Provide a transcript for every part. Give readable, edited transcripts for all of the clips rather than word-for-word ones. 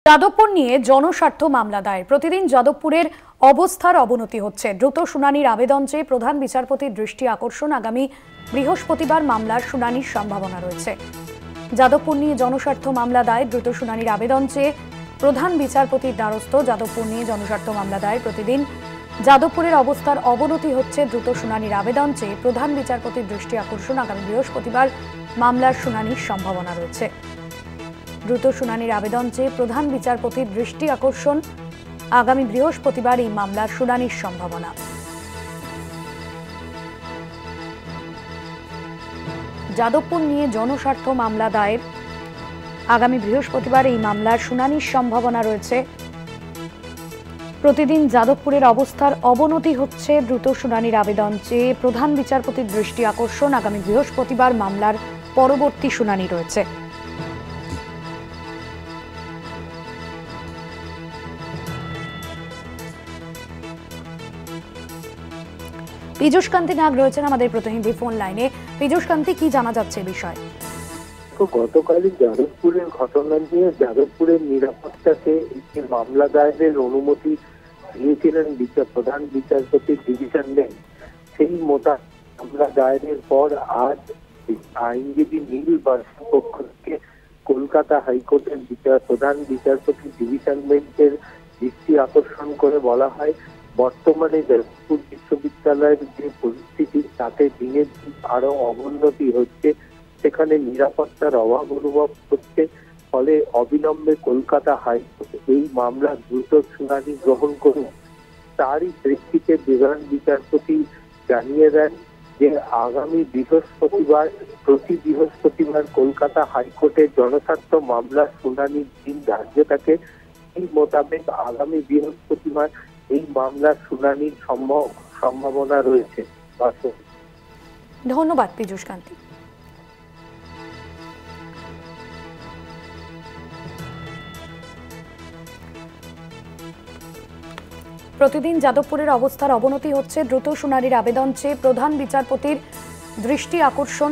যাদবপুর নিয়ে জনস্বার্থ মামলা দায়ের। প্রতিদিন যাদবপুরের অবস্থার অবনতি হচ্ছে। দ্রুত শুনানির আবেদন চেয়ে প্রধান বিচারপতির দৃষ্টি আকর্ষণ। আগামী বৃহস্পতিবার মামলার শুনানির সম্ভাবনা রয়েছে। যাদবপুর নিয়ে জনস্বার্থ মামলা দায়ের। দ্রুত শুনানির আবেদন চেয়ে প্রধান বিচারপতির দ্বারস্থ। যাদবপুর নিয়ে জনস্বার্থ মামলা দায়ের। প্রতিদিন যাদবপুরের অবস্থার অবনতি হচ্ছে। দ্রুত শুনানির আবেদন চেয়ে প্রধান বিচারপতির দৃষ্টি আকর্ষণ। আগামী বৃহস্পতিবার মামলার শুনানির সম্ভাবনা রয়েছে। দ্রুত শুনানির আবেদন চেয়ে প্রধান বিচারপতির দৃষ্টি আকর্ষণ। আগামী বৃহস্পতিবার এই মামলার শুনানির সম্ভাবনা। যাদবপুর নিয়ে জনস্বার্থ মামলা দায়ের। আগামী বৃহস্পতিবার এই মামলার শুনানির সম্ভাবনা রয়েছে। প্রতিদিন যাদবপুরের অবস্থার অবনতি হচ্ছে। দ্রুত শুনানির আবেদন চেয়ে প্রধান বিচারপতির দৃষ্টি আকর্ষণ। আগামী বৃহস্পতিবার মামলার পরবর্তী শুনানি রয়েছে। পীযূষ কান্তি নাগ রয়েছেন আমাদের প্রতিনিধি ফোন লাইনে। পীযূষ কান্তি, কি জানা যাচ্ছে বিষয়? গতকালই যাদবপুরের ঘটনা নিয়ে যাদবপুরের নিরাপত্তাকে একটি মামলা দায়েরের অনুমতি দিয়েছিলেন প্রধান বিচারপতি ডিভিশন বেঞ্চ। সেই মোতাবেক মামলা দায়েরের পর আজ আইনজীবী নীল বার্ষের পক্ষ থেকে কলকাতা হাইকোর্টের প্রধান বিচারপতি ডিভিশন বেঞ্চের দৃষ্টি আকর্ষণ করে বলা হয়, বর্তমানে যাদবপুর বিশ্ববিদ্যালয়ের যে পরিস্থিতি তাতে দিনের দিন আরো অবনতি হচ্ছে। সেখানে নিরাপত্তার অভাব অনুভব হচ্ছে। ফলে অবিলম্বে কলকাতা হাইকোর্ট এই মামলা দ্রুত শুনানি গ্রহণ করুন। তারই প্রেক্ষিতে প্রধান বিচারপতি জানিয়ে দেন যে আগামী প্রতি বৃহস্পতিবার কলকাতা হাইকোর্টের জনস্বার্থ মামলার শুনানির দিন ধার্য থাকে। এই মোতাবেক আগামী বৃহস্পতিবার এই মামলার শুনানির সম্ভাবনা রয়েছে। ধন্যবাদ পীযূষ কান্তি। প্রতিদিন যাদবপুরের অবস্থার অবনতি হচ্ছে। দ্রুত শুনানির আবেদন চেয়ে প্রধান বিচারপতির দৃষ্টি আকর্ষণ।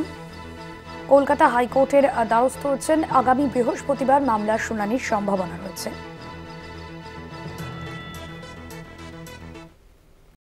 কলকাতা হাইকোর্টের দ্বারস্থ হচ্ছেন। আগামী বৃহস্পতিবার মামলার শুনানির সম্ভাবনা রয়েছে।